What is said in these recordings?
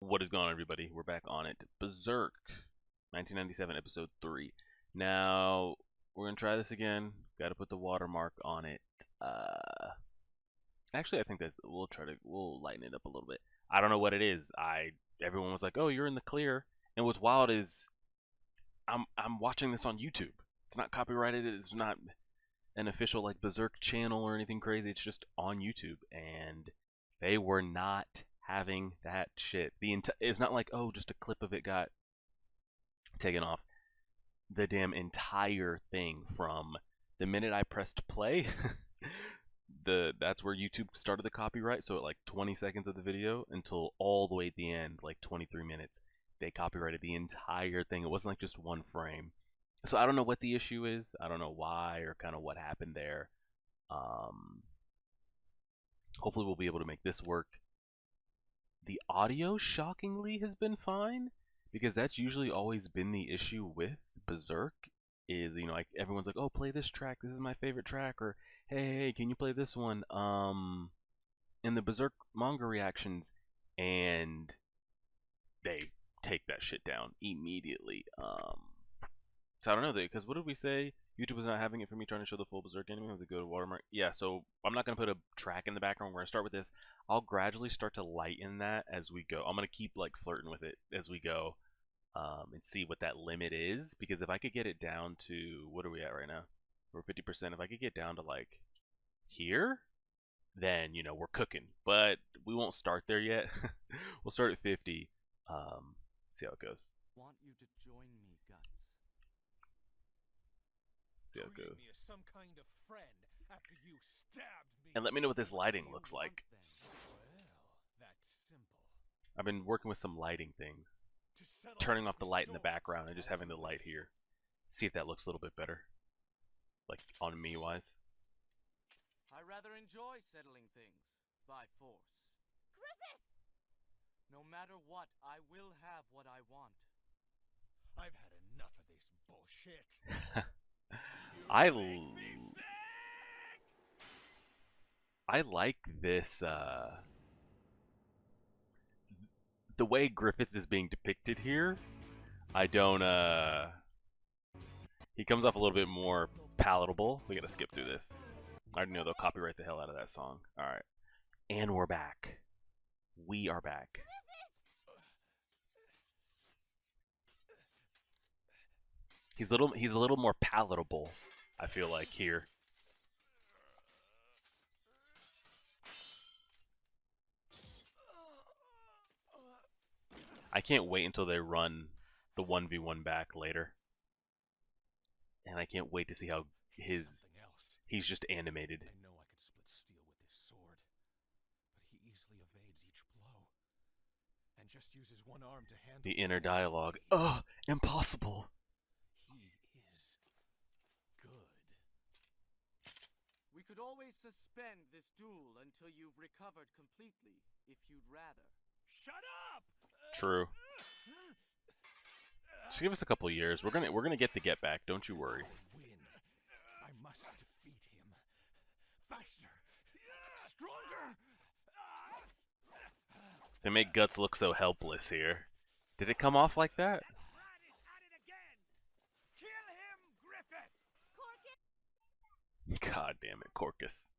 What is going on, everybody? We're back on it. Berserk, 1997, episode 3. Now, we're going to try this again. Got to put the watermark on it. Actually, I think that we'll lighten it up a little bit. I don't know what it is. Everyone was like, oh, you're in the clear. And what's wild is I'm watching this on YouTube. It's not copyrighted. It's not an official like Berserk channel or anything crazy. It's just on YouTube. And they were not having that shit. It's not like, oh, just a clip of it got taken off. The damn entire thing, from the minute I pressed play, that's where YouTube started the copyright. So at like 20 seconds of the video until all the way at the end, like 23 minutes, they copyrighted the entire thing. It wasn't like just one frame. So I don't know what the issue is. I don't know why or kind of what happened there. Hopefully we'll be able to make this work. The audio, shockingly, has been fine, because that's usually always been the issue with Berserk. Is, you know, like everyone's like, oh, play this track. This is my favorite track. Or hey, can you play this one? In the Berserk manga reactions, and they take that shit down immediately. So I don't know, because what did we say? YouTube was not having it for me trying to show the full Berserk anime. I have to go to watermark. Yeah, so I'm not going to put a track in the background. We're going to start with this. I'll gradually start to lighten that as we go. I'm going to keep like flirting with it as we go, and see what that limit is. Because if I could get it down to, what are we at right now? We're 50%. If I could get down to like here, then, you know, we're cooking. But we won't start there yet. We'll start at 50. See how it goes. Want you to join me, Guts. See how it goes. Me as some kind of friend after you stabbed me. And let me know what this lighting looks like. Well, that's simple. I've been working with some lighting things. Turning off the light in the background and just having the light here. See if that looks a little bit better. Like, on me wise. I rather enjoy settling things by force. Griffith! No matter what, I will have what I want. I've had enough of this bullshit. I like this, the way Griffith is being depicted here. I don't, he comes off a little bit more palatable. We gotta skip through this. I already know they'll copyright the hell out of that song. Alright. And we're back. We are back. He's a little more palatable, I feel like, here. I can't wait until they run the 1v1 back later. And I can't wait to see how he's just animated. I know I could split steel with this sword, but he easily evades each blow and just uses one arm to handle The inner dialogue. Ugh, impossible. He is good. We could always suspend this duel until you've recovered completely, if you'd rather. Shut up! True. Just give us a couple years. We're gonna get the get back. Don't you worry. Win. I must defeat him. Faster. Stronger. They make Guts look so helpless here. Did it come off like that? Rat is at it again. Kill him, Griffith. God damn it, Corcus.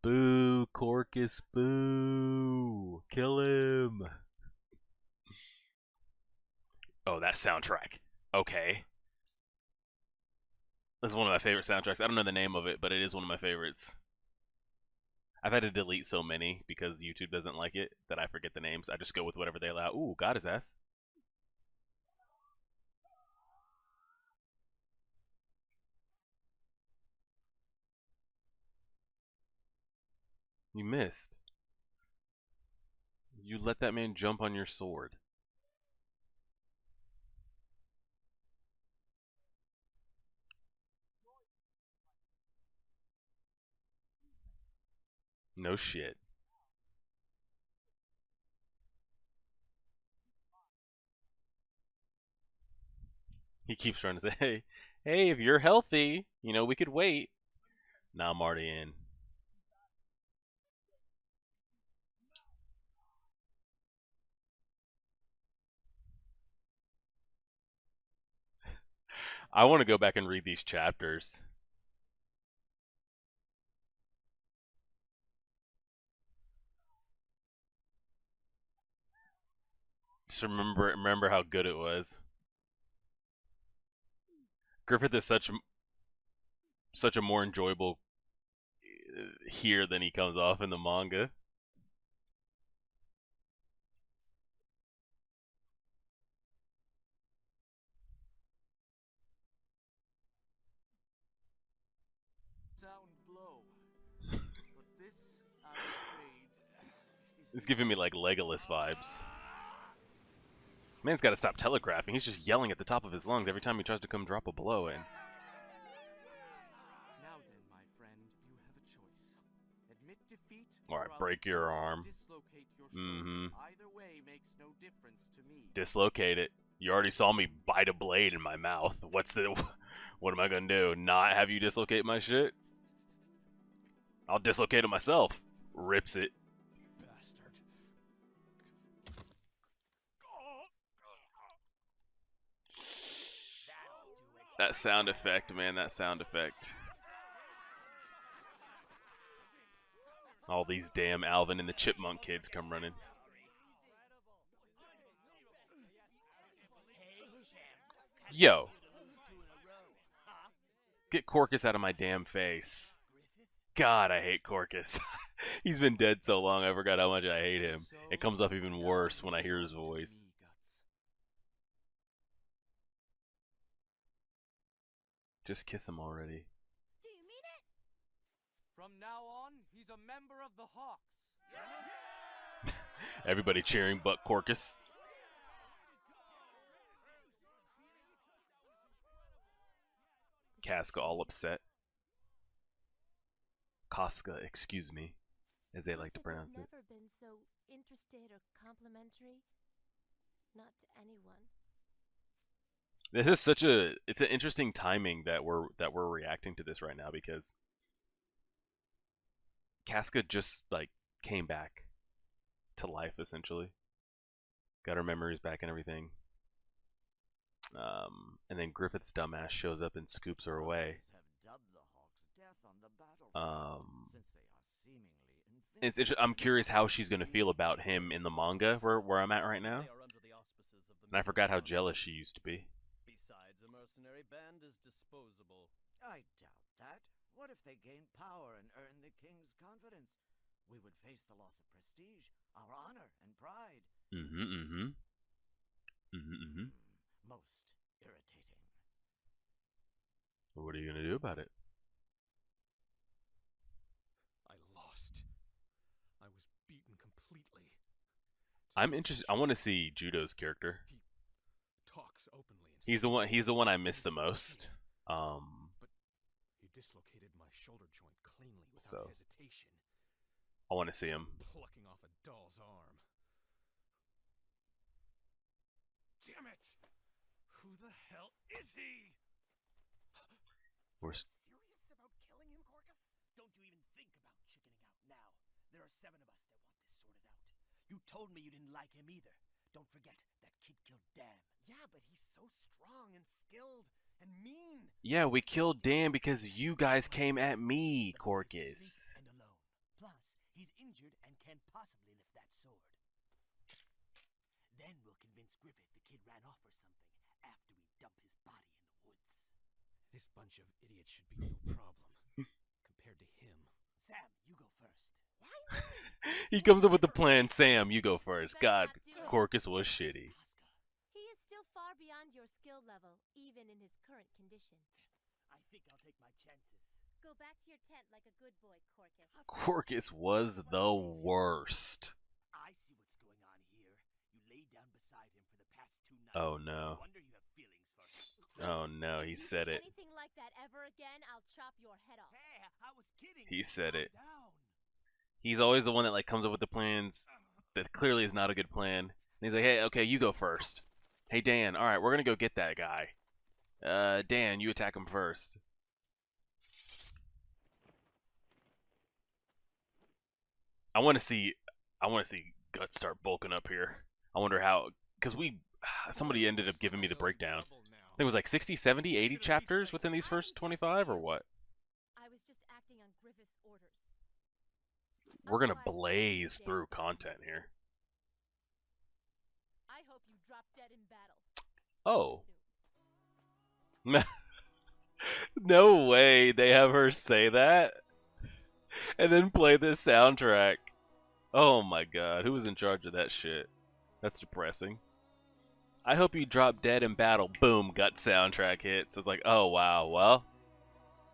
Boo, Corcus, boo. Kill him. Oh, that soundtrack. Okay. This is one of my favorite soundtracks. I don't know the name of it, but it is one of my favorites. I've had to delete so many because YouTube doesn't like it that I forget the names. I just go with whatever they allow. Ooh, got his ass. You missed. You let that man jump on your sword. No shit. He keeps trying to say, hey, Hey, if you're healthy, you know, we could wait. Nah, I'm already in. I want to go back and read these chapters. Just remember how good it was. Griffith is such a more enjoyable here than he comes off in the manga. Sound blow. But this, I'm afraid, is It's the giving me end. like Legolas vibes. Man's got to stop telegraphing. He's just yelling at the top of his lungs every time he tries to come drop a blow in. Now then, my friend, you have a choice. Admit defeat, All right, or I'll break be your forced to arm. dislocate your Mm-hmm. shoulder. Either way makes no difference to me. Dislocate it. You already saw me bite a blade in my mouth. What am I gonna do? Not have you dislocate my shit? I'll dislocate it myself. Rips it. Bastard. That sound effect, man. That sound effect. All these damn Alvin and the Chipmunk kids come running. Yo. Get Corcus out of my damn face. God, I hate Corcus. He's been dead so long, I forgot how much I hate him. It comes off even worse when I hear his voice. Just kiss him already. Do you mean it? From now on, he's a member of the Hawks. Everybody cheering but Corcus. Casca all upset. Casca, excuse me, as they like to pronounce it. Never been so interested or complimentary. Not to anyone. This is it's an interesting timing that we're reacting to this right now because Casca just like came back to life essentially. Got her memories back and everything. And then Griffith's dumbass shows up and scoops her away. I'm curious how she's gonna feel about him in the manga where I'm at right now. And I forgot how jealous she used to be. Besides, a mercenary band is disposable. I doubt that. What if they gain power and earn the king's confidence? We would face the loss of prestige, our honor and pride. Most irritating. What are you gonna do about it? I lost. I was beaten completely. I'm interested. I want to see Judo's character. He talks openly. And He's the one I miss the most. But he dislocated my shoulder joint cleanly without hesitation. I want to see him. Plucking off a doll's arm. Damn it! Who the hell is he? We're Serious about killing him, Corcus? Don't you even think about chickening out now. There are 7 of us that want this sorted out. You told me you didn't like him either. Don't forget, that kid killed Dan. Yeah, but he's so strong and skilled and mean. Yeah, we killed Dan because you guys came at me, Corcus. And alone. Plus, he's injured and can't possibly lift that sword. Then we'll convince Griffith the kid ran off or something after we dump his body in the woods. This bunch of idiots should be no problem compared to him. Sam, you go first. Why? He comes up with the plan. Sam, you go first. God, Corcus was shitty. He is still far beyond your skill level, even in his current condition. I think I'll take my chances. Go back to your tent like a good boy, Corcus. Corcus was the worst. I see what's going on here. You laid down beside him for the past 2 nights. Oh no. Wonder you have feelings for him. Oh no, he If you said do it. anything like that ever again, I'll chop your head off. Hey, I was kidding. He said Calm it. down. He's always the one that like comes up with the plans that clearly is not a good plan. And he's like, hey, okay, you go first. Hey Dan, all right, we're gonna go get that guy. Dan, you attack him first. I want to see Guts start bulking up here. I wonder how, because somebody ended up giving me the breakdown. I think it was like 60, 70, 80 chapters within these first 25 or what? I was just acting on Griffith's orders. We're gonna blaze through content here. I hope you drop dead in battle. Oh. No way they have her say that and then play this soundtrack. Oh my god, who was in charge of that shit? That's depressing. I hope you drop dead in battle. Boom, Gut soundtrack hits. It's like, oh wow, well,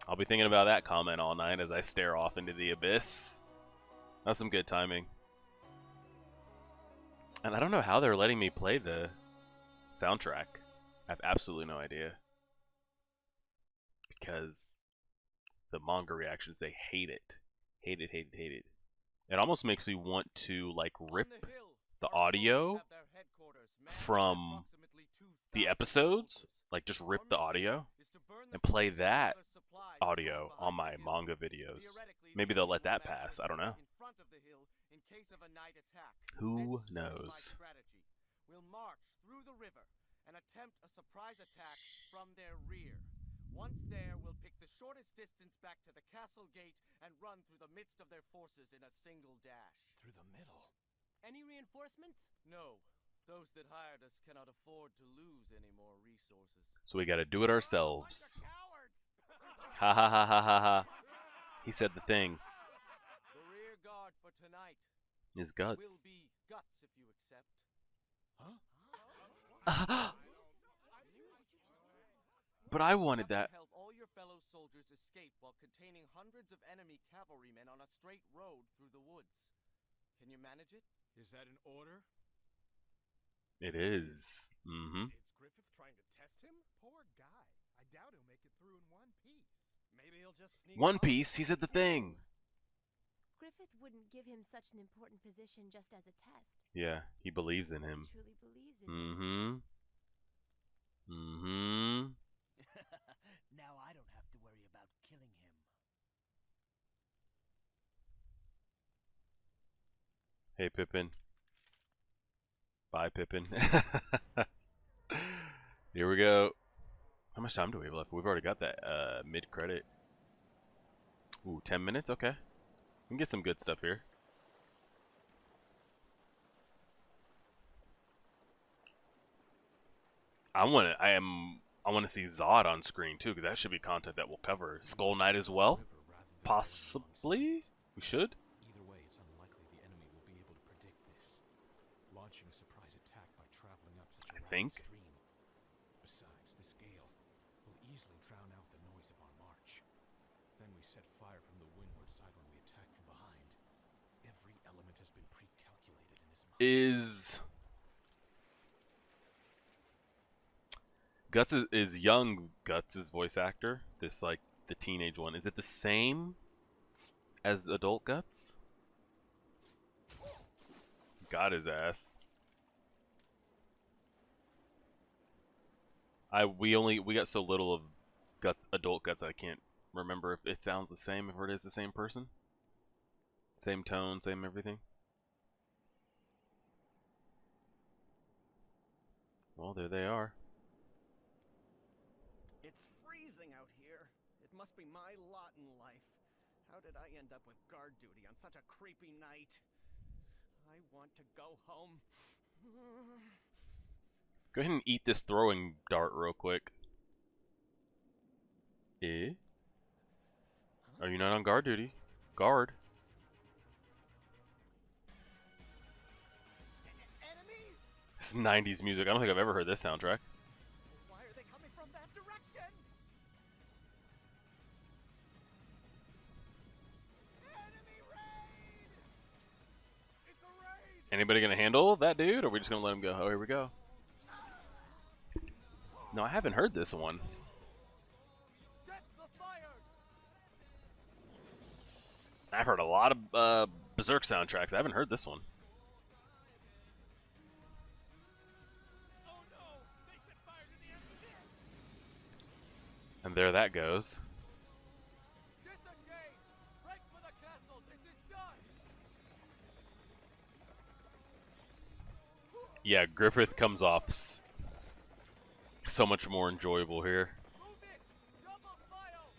I'll be thinking about that comment all night as I stare off into the abyss. That's some good timing. And I don't know how they're letting me play the soundtrack. I have absolutely no idea. Because the manga reactions, they hate it. Hate it, hate it, hate it. It almost makes me want to like rip the audio from the episodes, like just rip the audio and play that audio on my manga videos. Maybe they'll let that pass, I don't know. Who knows? We'll march through the river and attempt a surprise attack from their rear. Once there, we'll pick the shortest distance back to the castle gate and run through the midst of their forces in a single dash. Through the middle? Any reinforcements? No. Those that hired us cannot afford to lose any more resources. So we gotta do it ourselves. Bunch of Ha cowards! ha ha ha ha ha. He said the thing. The rear guard for tonight His will guts. be Guts if you accept. But I wanted that. Help all your fellow soldiers escape while containing hundreds of enemy cavalrymen on a straight road through the woods. Can you manage it? Is that an order? It is. Mm-hmm. Is Griffith trying to test him? Poor guy. I doubt he'll make it through in one piece. Maybe he'll just sneak One up. Piece, he said the thing. Griffith wouldn't give him such an important position just as a test. Yeah, he believes in him. He truly believes in him. Mm-hmm. Mm-hmm. Now I don't have to worry about killing him. Hey, Pippin. Bye, Pippin. Here we go. How much time do we have left? We've already got that mid-credit. Ooh, 10 minutes? Okay. We can get some good stuff here. I want to see Zod on screen too, because that should be content that we'll cover. Skull Knight as well, possibly. We should. Either way, it's unlikely the enemy will be able to predict this. Launching a surprise attack by traveling up such a rapid think. stream. Besides, this gale will easily drown out the noise of our march. Then we set fire from the windward side when we attack from behind. Every element has been pre-calculated in his mind. Is Guts is young Guts' voice actor? This like the teenage one. Is it the same as the adult Guts? Got his ass. We got so little of adult Guts I can't remember if it sounds the same, if it is the same person. Same tone, same everything. Well, there they are. It's freezing out here. It must be my lot in life. How did I end up with guard duty on such a creepy night? I want to go home. Go ahead and eat this throwing dart real quick. Eh? Are you not on guard duty? Guard. Enemies? This is 90s music. I don't think I've ever heard this soundtrack. Why are they coming from that direction? Enemy raid! It's a raid! Anybody gonna handle that dude, or are we just gonna let him go? Oh, here we go. No, I haven't heard this one. Set the fires! I've heard a lot of Berserk soundtracks. I haven't heard this one. Oh no! They set fire to the enemy! And there that goes. Disengage! Break for the castle! This is done! Yeah, Griffith comes off so much more enjoyable here. Move it! Double file!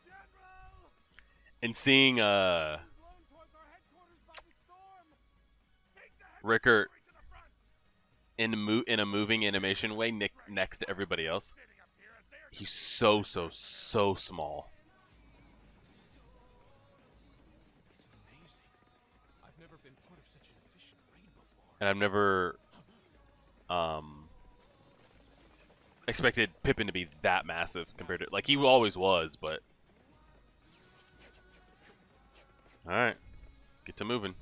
General! And seeing Blown towards our headquarters by the storm! Take the Rickert headquarters to the front! in a moving animation way next to everybody else. He's so small. It's amazing. I've never been part of such an efficient raid before. And I've never expected Pippin to be that massive compared to, like, he always was, but all right, get to moving.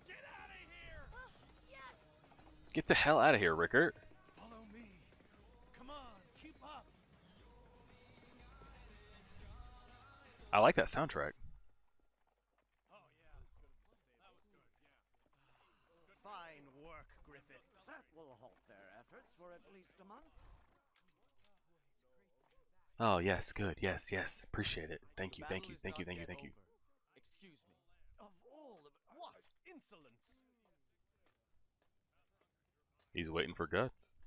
Get out of here! Yes! Get the hell out of here, Rickert. Follow me. Come on, keep up. I like that soundtrack. Fine work, Griffith. That will halt their efforts for at least a month. Oh yes, good, yes, appreciate it. Thank you. Excuse me. Of all of What? Insolence! He's waiting for Guts.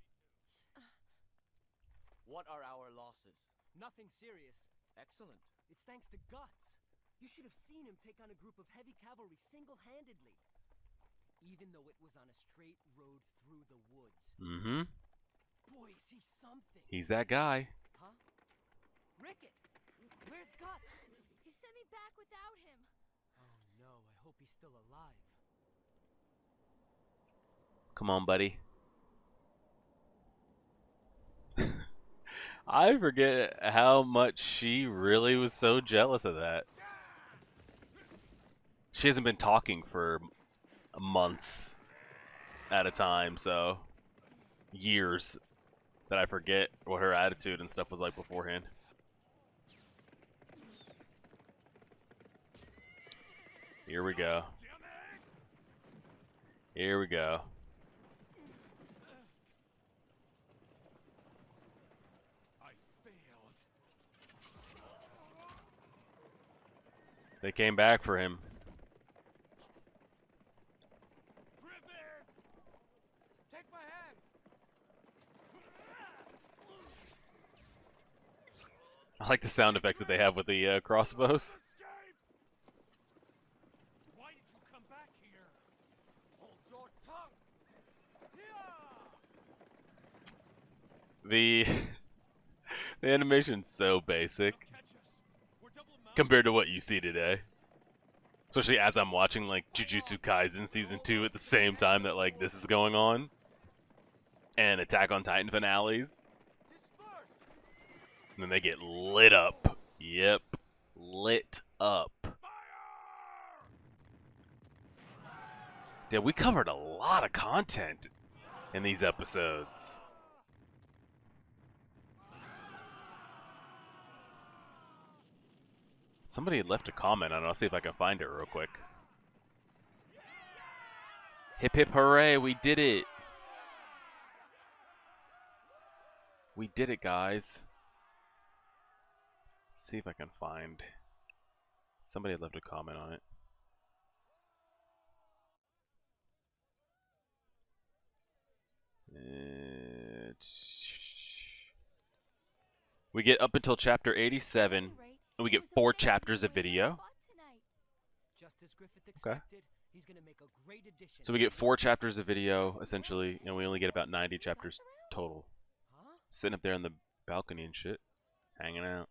What are our losses? Nothing serious. Excellent. It's thanks to Guts. You should have seen him take on a group of heavy cavalry single-handedly. Even though it was on a straight road through the woods. Mm-hmm. Boy, is he something. He's that guy. Huh? Rickett! Where's Guts? He sent me back without him. Oh no, I hope he's still alive. Come on, buddy. I forget how much she really was so jealous of that. She hasn't been talking for months at a time, so years that I forget what her attitude and stuff was like beforehand. Here we go. Here we go. I failed. They came back for him. Griffith! Take my hand! I like the sound effects that they have with the crossbows. Escape! Why did you come back here? Hold your tongue! Yeah! The the animation's so basic They'll catch us. We're double mounted. compared to what you see today. Especially as I'm watching like Jujutsu Kaisen season 2 at the same time that like this is going on. And Attack on Titan finales. Disperse! And then they get lit up. Yep. Lit up. Yeah, we covered a lot of content in these episodes. Somebody had left a comment on it. I'll see if I can find it real quick. Hip hip hooray, we did it. We did it, guys. Let's see if I can find. Somebody had left a comment on it. We get up until chapter 87, and we get 4 chapters of video. Just as Griffith Okay. expected, he's gonna make a great addition. So we get 4 chapters of video, essentially, and we only get about 90 chapters total. Huh? Sitting up there on the balcony and shit, hanging out.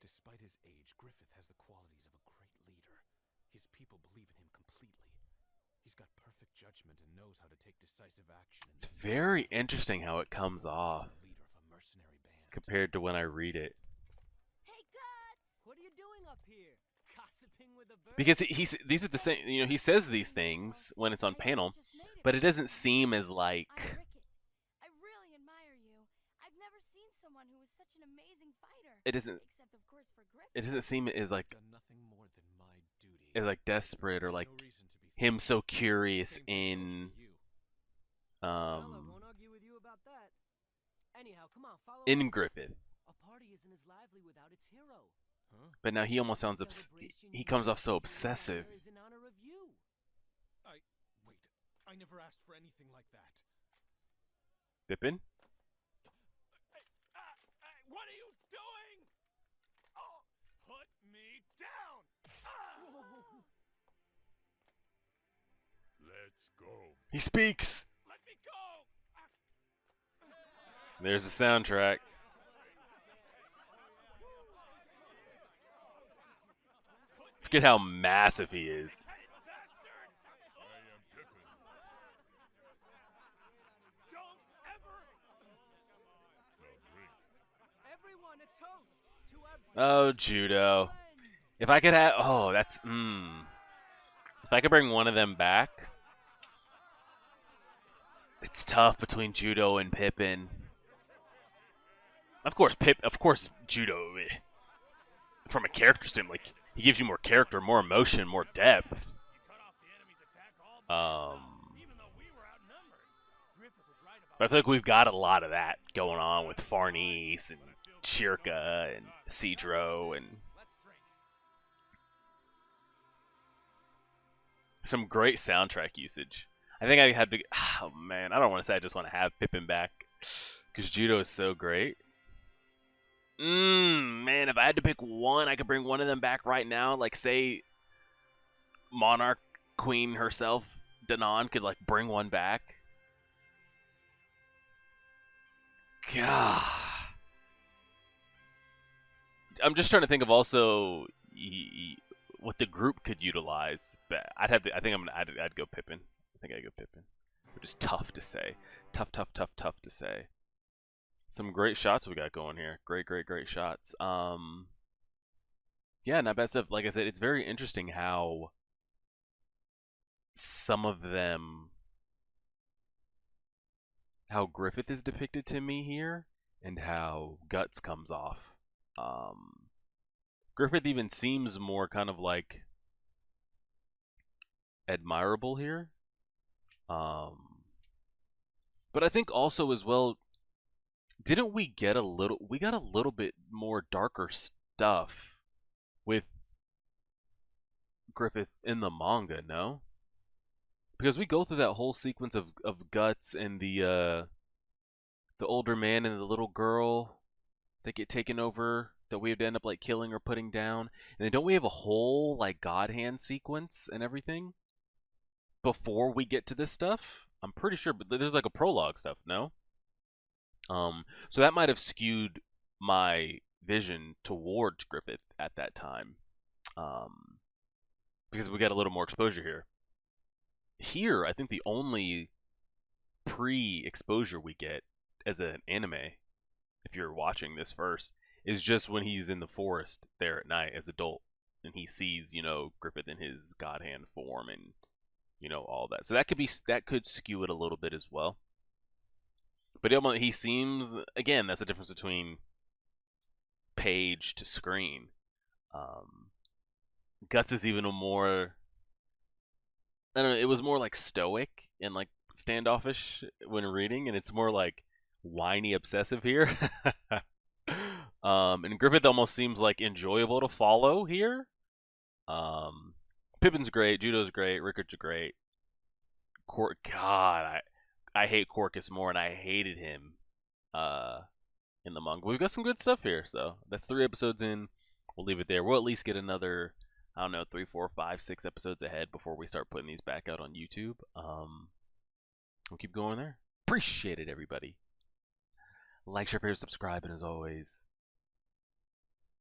Despite his age, Griffith has the qualities of a great leader. His people believe in him completely. He's got perfect judgment and knows how to take decisive action. It's very interesting how it comes off Leader of a mercenary band. compared to when I read it. Hey, Guts! What are you doing up here? Gossiping with a bird? Because these are the same, you know, he says these things when it's on panel, but it doesn't seem as I'm like Rickett. I really admire you. I I've never seen someone who was such an amazing fighter. It doesn't. Except, of course, for Griffith. It doesn't seem as like Done nothing more than my duty. as like desperate or like No reason to be him so thankful. curious Same thing goes in for you. Well, I won't argue with you about that. Anyhow, come on, follow in us. Griffith. A party isn't as lively without its hero. Huh? But now he almost sounds he comes off so obsessive. Is in honor of you. Wait, I never asked for anything like that. Pippin? What are you doing? Oh, put me down! Let's go. He speaks. Let me go! There's the soundtrack. Forget how massive he is. I am Pippin. Don't ever. Drink. Everyone, a toast to our Oh, judo. If I could have, oh, that's If I could bring one of them back, it's tough between judo and Pippin. Of course, judo. From a character standpoint, like he gives you more character, more emotion, more depth. But I feel like we've got a lot of that going on with Farnese and Shirka and Cedro and some great soundtrack usage. I think I had to. Oh man, I don't want to say I just want to have Pippin back because judo is so great. Man, if I had to pick one, I could bring one of them back right now. Like, say, Monarch Queen herself, Danon, could, like, bring one back. God. I'm just trying to think of also what the group could utilize. But I'd go Pippin. I think I'd go Pippin. Which is tough to say. Tough to say. Some great shots we got going here. Great shots. Yeah, not bad stuff. Like I said, it's very interesting how some of them, how Griffith is depicted to me here, and how Guts comes off. Griffith even seems more kind of like admirable here. But I think also as well, didn't we get a little bit more darker stuff with Griffith in the manga, no? Because we go through that whole sequence of Guts and the older man and the little girl that get taken over, that we have to end up like killing or putting down. And then don't we have a whole like God Hand sequence and everything before we get to this stuff? I'm pretty sure, but there's like a prologue stuff, no? So that might have skewed my vision towards Griffith at that time, because we got a little more exposure here. Here, I think the only pre-exposure we get as an anime, if you're watching this first, is just when he's in the forest there at night as adult, and he sees, Griffith in his God Hand form, and all that. So that could skew it a little bit as well. But he seems, again, that's the difference between page to screen. Guts is even a more, I don't know, it was more like stoic and like standoffish when reading, and it's more like whiny obsessive here. And Griffith almost seems like enjoyable to follow here. Pippin's great, Judo's great, Rickard's great. God, I hate Corcus more, and I hated him in the manga. We've got some good stuff here, so that's 3 episodes in. We'll leave it there. We'll at least get another, 3, 4, 5, 6 episodes ahead before we start putting these back out on YouTube. We'll keep going there. Appreciate it, everybody. Like, share, favorite, subscribe, and as always,